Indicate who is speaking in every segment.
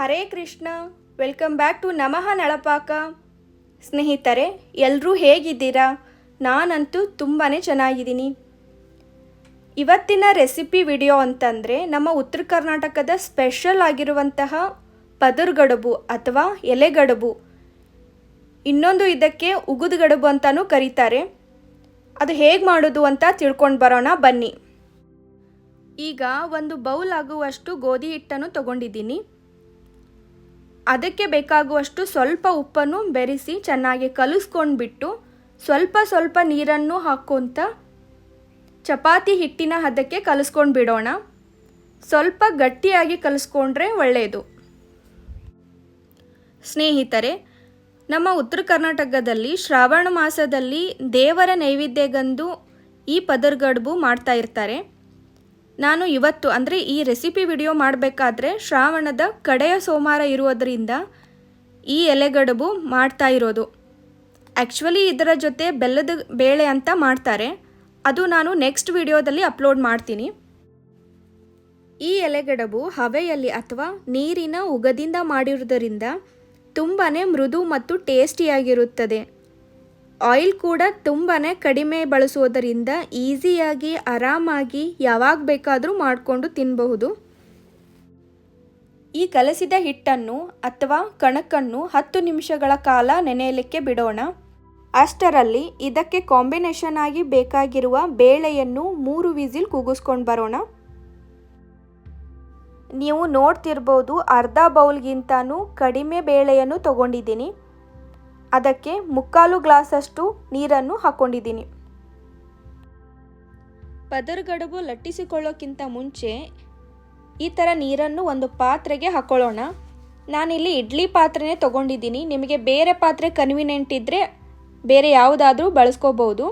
Speaker 1: Hare Krishna. Welcome back to Namah Nalapaka. ಸ್ನೇಹಿತರೆ, ಎಲ್ಲರೂ ಹೇಗಿದ್ದೀರಾ? ನಾನಂತೂ ತುಂಬಾ ಚೆನ್ನಾಗಿದ್ದೀನಿ. ಇವತ್ತಿನ ರೆಸಿಪಿ ವಿಡಿಯೋ ಅಂತಂದರೆ ನಮ್ಮ ಉತ್ತರ ಕರ್ನಾಟಕದ ಸ್ಪೆಷಲ್ ಆಗಿರುವಂತಹ ಪದರ್ಗಡುಬು ಅಥವಾ ಎಲೆಗಡುಬು, ಇನ್ನೊಂದು ಇದಕ್ಕೆ ಉಗುದು ಗಡುಬು ಅಂತಲೂ ಕರೀತಾರೆ. ಅದು ಹೇಗೆ ಮಾಡೋದು ಅಂತ ತಿಳ್ಕೊಂಡು ಬರೋಣ ಬನ್ನಿ. ಈಗ ಒಂದು ಬೌಲ್ ಆಗುವಷ್ಟು ಗೋಧಿ ಹಿಟ್ಟನ್ನು ತಗೊಂಡಿದ್ದೀನಿ. ಅದಕ್ಕೆ ಬೇಕಾಗುವಷ್ಟು ಸ್ವಲ್ಪ ಉಪ್ಪನ್ನು ಬೆರೆಸಿ ಚೆನ್ನಾಗಿ ಕಲಿಸ್ಕೊಂಡ್ಬಿಟ್ಟು ಸ್ವಲ್ಪ ನೀರನ್ನು ಹಾಕ್ಕೊಂತ ಚಪಾತಿ ಹಿಟ್ಟಿನ ಹದಕ್ಕೆ ಕಲಿಸ್ಕೊಂಡು ಬಿಡೋಣ. ಸ್ವಲ್ಪ ಗಟ್ಟಿಯಾಗಿ ಕಲಿಸ್ಕೊಂಡ್ರೆ ಒಳ್ಳೆಯದು. ಸ್ನೇಹಿತರೆ, ನಮ್ಮ ಉತ್ತರ ಕರ್ನಾಟಕದಲ್ಲಿ ಶ್ರಾವಣ ಮಾಸದಲ್ಲಿ ದೇವರ ನೈವೇದ್ಯಗಂದು ಈ ಪದರ್ಗಡುಬು ಮಾಡ್ತಾ ಇರ್ತಾರೆ. ನಾನು ಇವತ್ತು ಅಂದರೆ ಈ ರೆಸಿಪಿ ವಿಡಿಯೋ ಮಾಡಬೇಕಾದ್ರೆ ಶ್ರಾವಣದ ಕಡೆಯ ಸೋಮವಾರ ಇರುವುದರಿಂದ ಈ ಎಲೆಗಡುಬು ಮಾಡ್ತಾ ಇರೋದು. ಆ್ಯಕ್ಚುಲಿ ಇದರ ಜೊತೆ ಬೆಲ್ಲದ ಬೇಳೆ ಅಂತ ಮಾಡ್ತಾರೆ, ಅದು ನಾನು ನೆಕ್ಸ್ಟ್ ವಿಡಿಯೋದಲ್ಲಿ ಅಪ್ಲೋಡ್ ಮಾಡ್ತೀನಿ. ಈ ಎಲೆಗಡುಬು ಹವೆಯಲ್ಲಿ ಅಥವಾ ನೀರಿನ ಉಗದಿಂದ ಮಾಡಿರುವುದರಿಂದ ತುಂಬಾ ಮೃದು ಮತ್ತು ಟೇಸ್ಟಿಯಾಗಿರುತ್ತದೆ. ಆಯಿಲ್ ಕೂಡ ತುಂಬಾ ಕಡಿಮೆ ಬಳಸುವುದರಿಂದ ಈಸಿಯಾಗಿ ಆರಾಮಾಗಿ ಯಾವಾಗ ಬೇಕಾದರೂ ಮಾಡಿಕೊಂಡು ತಿನ್ನಬಹುದು. ಈ ಕಲಸಿದ ಹಿಟ್ಟನ್ನು ಅಥವಾ ಕಣಕನ್ನು 10 ನಿಮಿಷಗಳ ಕಾಲ ನೆನೆಯಲಿಕ್ಕೆ ಬಿಡೋಣ. ಅಷ್ಟರಲ್ಲಿ ಇದಕ್ಕೆ ಕಾಂಬಿನೇಷನ್ ಆಗಿ ಬೇಕಾಗಿರುವ ಬೇಳೆಯನ್ನು 3 ವಿಸಿಲ್ ಕೂಗಿಸ್ಕೊಂಡು ಬರೋಣ. ನೀವು ನೋಡ್ತಿರ್ಬೋದು, ಅರ್ಧ ಬೌಲ್ಗಿಂತನೂ ಕಡಿಮೆ ಬೇಳೆಯನ್ನು ತಗೊಂಡಿದ್ದೀನಿ. ಅದಕ್ಕೆ 3/4 ಗ್ಲಾಸಷ್ಟು ನೀರನ್ನು ಹಾಕ್ಕೊಂಡಿದ್ದೀನಿ. ಪದರ್ಗಡುಬು ಲಟ್ಟಿಸಿಕೊಳ್ಳೋಕ್ಕಿಂತ ಮುಂಚೆ ಈ ಥರ ನೀರನ್ನು ಒಂದು ಪಾತ್ರೆಗೆ ಹಾಕ್ಕೊಳ್ಳೋಣ. ನಾನಿಲ್ಲಿ ಇಡ್ಲಿ ಪಾತ್ರೆನೇ ತೊಗೊಂಡಿದ್ದೀನಿ. ನಿಮಗೆ ಬೇರೆ ಪಾತ್ರೆ ಕನ್ವಿನಿಯೆಂಟ್ ಇದ್ದರೆ ಬೇರೆ ಯಾವುದಾದ್ರೂ ಬಳಸ್ಕೋಬೋದು.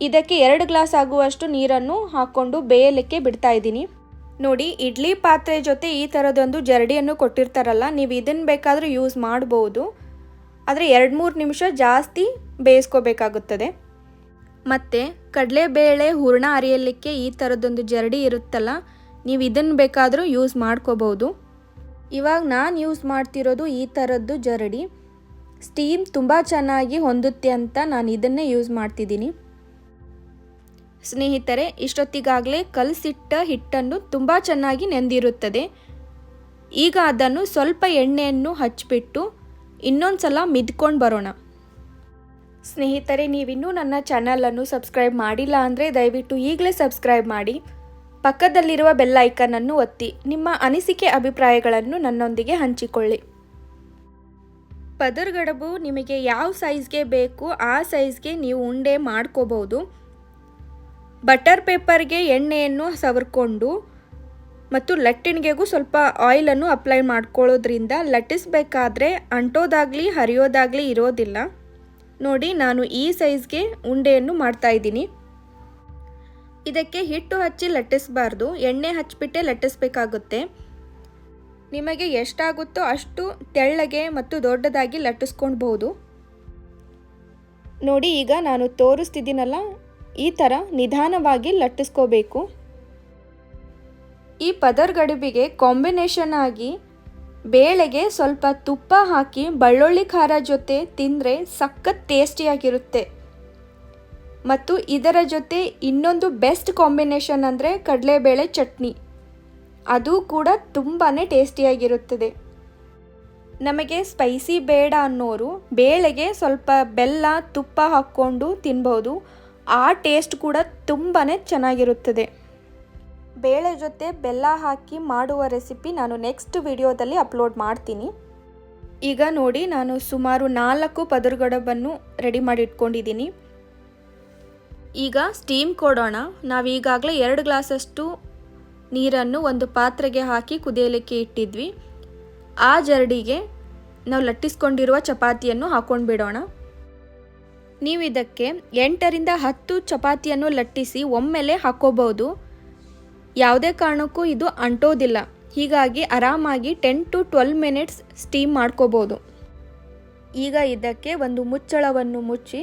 Speaker 1: ಇದಕ್ಕೆ 2 ಗ್ಲಾಸ್ ಆಗುವಷ್ಟು ನೀರನ್ನು ಹಾಕ್ಕೊಂಡು ಬೇಯಲಿಕ್ಕೆ ಬಿಡ್ತಾ ಇದ್ದೀನಿ. ನೋಡಿ, ಇಡ್ಲಿ ಪಾತ್ರೆ ಜೊತೆ ಈ ಥರದೊಂದು ಜರಡಿಯನ್ನು ಕೊಟ್ಟಿರ್ತಾರಲ್ಲ, ನೀವು ಇದನ್ನು ಬೇಕಾದರೂ ಯೂಸ್ ಮಾಡ್ಬೋದು. ಆದರೆ 2-3 ನಿಮಿಷ ಜಾಸ್ತಿ ಬೇಯಿಸ್ಕೋಬೇಕಾಗುತ್ತದೆ. ಮತ್ತು ಕಡಲೆಬೇಳೆ ಹೂರಣ ಅರಿಯಲಿಕ್ಕೆ ಈ ಥರದೊಂದು ಜರಡಿ ಇರುತ್ತಲ್ಲ, ನೀವು ಇದನ್ನು ಬೇಕಾದರೂ ಯೂಸ್ ಮಾಡ್ಕೋಬೋದು. ಇವಾಗ ನಾನು ಯೂಸ್ ಮಾಡ್ತಿರೋದು ಈ ಥರದ್ದು ಜರಡಿ. ಸ್ಟೀಮ್ ತುಂಬ ಚೆನ್ನಾಗಿ ಹೊಂದುತ್ತೆ ಅಂತ ನಾನು ಇದನ್ನೇ ಯೂಸ್ ಮಾಡ್ತಿದ್ದೀನಿ. ಸ್ನೇಹಿತರೆ, ಇಷ್ಟೊತ್ತಿಗಾಗಲೇ ಕಲಸಿಟ್ಟ ಹಿಟ್ಟನ್ನು ತುಂಬ ಚೆನ್ನಾಗಿ ನೆಂದಿರುತ್ತದೆ. ಈಗ ಅದನ್ನು ಸ್ವಲ್ಪ ಎಣ್ಣೆಯನ್ನು ಹಚ್ಚಿಬಿಟ್ಟು ಇನ್ನೊಂದು ಸಲ ಮಿದ್ಕೊಂಡು ಬರೋಣ. ಸ್ನೇಹಿತರೆ, ನೀವಿನ್ನೂ ನನ್ನ ಚಾನಲನ್ನು ಸಬ್ಸ್ಕ್ರೈಬ್ ಮಾಡಿಲ್ಲ ಅಂದರೆ ದಯವಿಟ್ಟು ಈಗಲೇ ಸಬ್ಸ್ಕ್ರೈಬ್ ಮಾಡಿ. ಪಕ್ಕದಲ್ಲಿರುವ ಬೆಲ್ ಐಕನನ್ನು ಒತ್ತಿ ನಿಮ್ಮ ಅನಿಸಿಕೆ ಅಭಿಪ್ರಾಯಗಳನ್ನು ನನ್ನೊಂದಿಗೆ ಹಂಚಿಕೊಳ್ಳಿ. ಪದರ್ಗಡುಬು ನಿಮಗೆ ಯಾವ ಸೈಜ್ಗೆ ಬೇಕು ಆ ಸೈಜ್ಗೆ ನೀವು ಉಂಡೆ ಮಾಡ್ಕೋಬೋದು. ಬಟರ್ ಪೇಪರ್ಗೆ ಎಣ್ಣೆಯನ್ನು ಸವರ್ಕೊಂಡು ಮತ್ತು ಲಟ್ಟಿಣಿಗೆಗೂ ಸ್ವಲ್ಪ ಆಯಿಲನ್ನು ಅಪ್ಲೈ ಮಾಡ್ಕೊಳ್ಳೋದ್ರಿಂದ ಲಟ್ಟಿಸಬೇಕಾದ್ರೆ ಅಂಟೋದಾಗಲಿ ಹರಿಯೋದಾಗಲಿ ಇರೋದಿಲ್ಲ. ನೋಡಿ, ನಾನು ಈ ಸೈಜ್ಗೆ ಉಂಡೆಯನ್ನು ಮಾಡ್ತಾಯಿದ್ದೀನಿ. ಇದಕ್ಕೆ ಹಿಟ್ಟು ಹಚ್ಚಿ ಲಟ್ಟಿಸಬಾರ್ದು, ಎಣ್ಣೆ ಹಚ್ಚಿಬಿಟ್ಟೆ ಲಟ್ಟಿಸ್ಬೇಕಾಗುತ್ತೆ. ನಿಮಗೆ ಎಷ್ಟಾಗುತ್ತೋ ಅಷ್ಟು ತೆಳ್ಳಗೆ ಮತ್ತು ದೊಡ್ಡದಾಗಿ ಲಟ್ಟಿಸ್ಕೊಳ್ಬಹುದು. ನೋಡಿ, ಈಗ ನಾನು ತೋರಿಸ್ತಿದ್ದೀನಲ್ಲ, ಈ ಥರ ನಿಧಾನವಾಗಿ ಲಟ್ಟಿಸ್ಕೋಬೇಕು. ಈ ಪದರ್ಗಡುಬಿಗೆ ಕಾಂಬಿನೇಷನ್ ಆಗಿ ಬೇಳೆಗೆ ಸ್ವಲ್ಪ ತುಪ್ಪ ಹಾಕಿ ಬೆಳ್ಳುಳ್ಳಿ ಖಾರ ಜೊತೆ ತಿಂದರೆ ಸಖತ್ ಟೇಸ್ಟಿಯಾಗಿರುತ್ತೆ. ಮತ್ತು ಇದರ ಜೊತೆ ಇನ್ನೊಂದು ಬೆಸ್ಟ್ ಕಾಂಬಿನೇಷನ್ ಅಂದರೆ ಕಡಲೆಬೇಳೆ ಚಟ್ನಿ, ಅದು ಕೂಡ ತುಂಬಾ ಟೇಸ್ಟಿಯಾಗಿರುತ್ತದೆ. ನಮಗೆ ಸ್ಪೈಸಿ ಬೇಡ ಅನ್ನೋರು ಬೇಳೆಗೆ ಸ್ವಲ್ಪ ಬೆಲ್ಲ ತುಪ್ಪ ಹಾಕ್ಕೊಂಡು ತಿನ್ಬೋದು. ಆ ಟೇಸ್ಟ್ ಕೂಡ ತುಂಬಾ ಚೆನ್ನಾಗಿರುತ್ತದೆ. ಬೇಳೆ ಜೊತೆ ಬೆಲ್ಲ ಹಾಕಿ ಮಾಡುವ ರೆಸಿಪಿ ನಾನು ನೆಕ್ಸ್ಟ್ ವಿಡಿಯೋದಲ್ಲಿ ಅಪ್ಲೋಡ್ ಮಾಡ್ತೀನಿ. ಈಗ ನೋಡಿ, ನಾನು ಸುಮಾರು 4 ಪದರ್ಗಡುಬನ್ನು ರೆಡಿ ಮಾಡಿ ಇಟ್ಕೊಂಡಿದ್ದೀನಿ. ಈಗ ಸ್ಟೀಮ್ ಕೊಡೋಣ. ನಾವೀಗಾಗಲೇ 2 ಗ್ಲಾಸಷ್ಟು ನೀರನ್ನು ಒಂದು ಪಾತ್ರೆಗೆ ಹಾಕಿ ಕುದಿಯಲಿಕ್ಕೆ ಇಟ್ಟಿದ್ವಿ. ಆ ಜರಡಿಗೆ ನಾವು ಲಟ್ಟಿಸ್ಕೊಂಡಿರುವ ಚಪಾತಿಯನ್ನು ಹಾಕ್ಕೊಂಡು ಬಿಡೋಣ. ನೀವು ಇದಕ್ಕೆ 8ರಿಂದ 10 ಚಪಾತಿಯನ್ನು ಲಟ್ಟಿಸಿ ಒಮ್ಮೆಲೆ ಹಾಕ್ಕೋಬೋದು. ಯಾವುದೇ ಕಾರಣಕ್ಕೂ ಇದು ಅಂಟೋದಿಲ್ಲ. ಹೀಗಾಗಿ ಆರಾಮಾಗಿ 10 to 12 ಮಿನಿಟ್ಸ್ ಸ್ಟೀಮ್ ಮಾಡ್ಕೋಬೋದು. ಈಗ ಇದಕ್ಕೆ ಒಂದು ಮುಚ್ಚಳವನ್ನು ಮುಚ್ಚಿ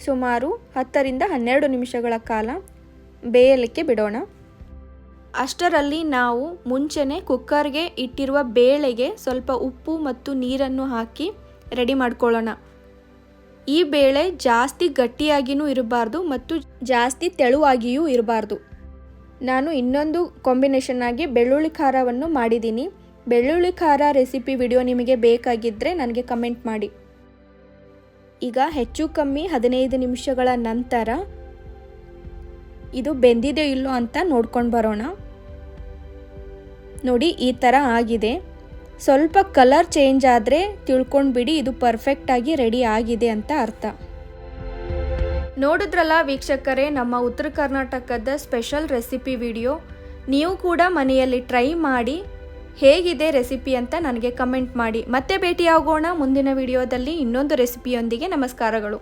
Speaker 1: ಸುಮಾರು 10ರಿಂದ 12 ನಿಮಿಷಗಳ ಕಾಲ ಬೇಯಲಿಕ್ಕೆ ಬಿಡೋಣ. ಅಷ್ಟರಲ್ಲಿ ನಾವು ಮುಂಚೆನೇ ಕುಕ್ಕರ್ಗೆ ಇಟ್ಟಿರುವ ಬೇಳೆಗೆ ಸ್ವಲ್ಪ ಉಪ್ಪು ಮತ್ತು ನೀರನ್ನು ಹಾಕಿ ರೆಡಿ ಮಾಡ್ಕೊಳ್ಳೋಣ. ಈ ಬೇಳೆ ಜಾಸ್ತಿ ಗಟ್ಟಿಯಾಗಿಯೂ ಇರಬಾರ್ದು ಮತ್ತು ಜಾಸ್ತಿ ತೆಳುವಾಗಿಯೂ ಇರಬಾರ್ದು. ನಾನು ಇನ್ನೊಂದು ಕಾಂಬಿನೇಷನ್ ಆಗಿ ಬೆಳ್ಳುಳ್ಳಿ ಖಾರವನ್ನು ಮಾಡಿದ್ದೀನಿ. ಬೆಳ್ಳುಳ್ಳಿ ಖಾರ ರೆಸಿಪಿ ವಿಡಿಯೋ ನಿಮಗೆ ಬೇಕಾಗಿದ್ದರೆ ನನಗೆ ಕಮೆಂಟ್ ಮಾಡಿ. ಈಗ ಹೆಚ್ಚು ಕಮ್ಮಿ 15 ನಿಮಿಷಗಳ ನಂತರ ಇದು ಬೆಂದಿದೆ ಇಲ್ಲೋ ಅಂತ ನೋಡ್ಕೊಂಡು ಬರೋಣ. ನೋಡಿ, ಈ ಥರ ಆಗಿದೆ. ಸ್ವಲ್ಪ ಕಲರ್ ಚೇಂಜ್ ಆದರೆ ತಿಳ್ಕೊಂಡ್ಬಿಡಿ ಇದು ಪರ್ಫೆಕ್ಟಾಗಿ ರೆಡಿ ಆಗಿದೆ ಅಂತ ಅರ್ಥ. ನೋಡಿದ್ರಲ್ಲ ವೀಕ್ಷಕರೇ, ನಮ್ಮ ಉತ್ತರ ಕರ್ನಾಟಕದ ಸ್ಪೆಷಲ್ ರೆಸಿಪಿ ವಿಡಿಯೋ. ನೀವು ಕೂಡ ಮನೆಯಲ್ಲಿ ಟ್ರೈ ಮಾಡಿ ಹೇಗಿದೆ ರೆಸಿಪಿ ಅಂತ ನನಗೆ ಕಮೆಂಟ್ ಮಾಡಿ. ಮತ್ತೆ ಭೇಟಿಯಾಗೋಣ ಮುಂದಿನ ವಿಡಿಯೋದಲ್ಲಿ ಇನ್ನೊಂದು ರೆಸಿಪಿಯೊಂದಿಗೆ. ನಮಸ್ಕಾರಗಳು.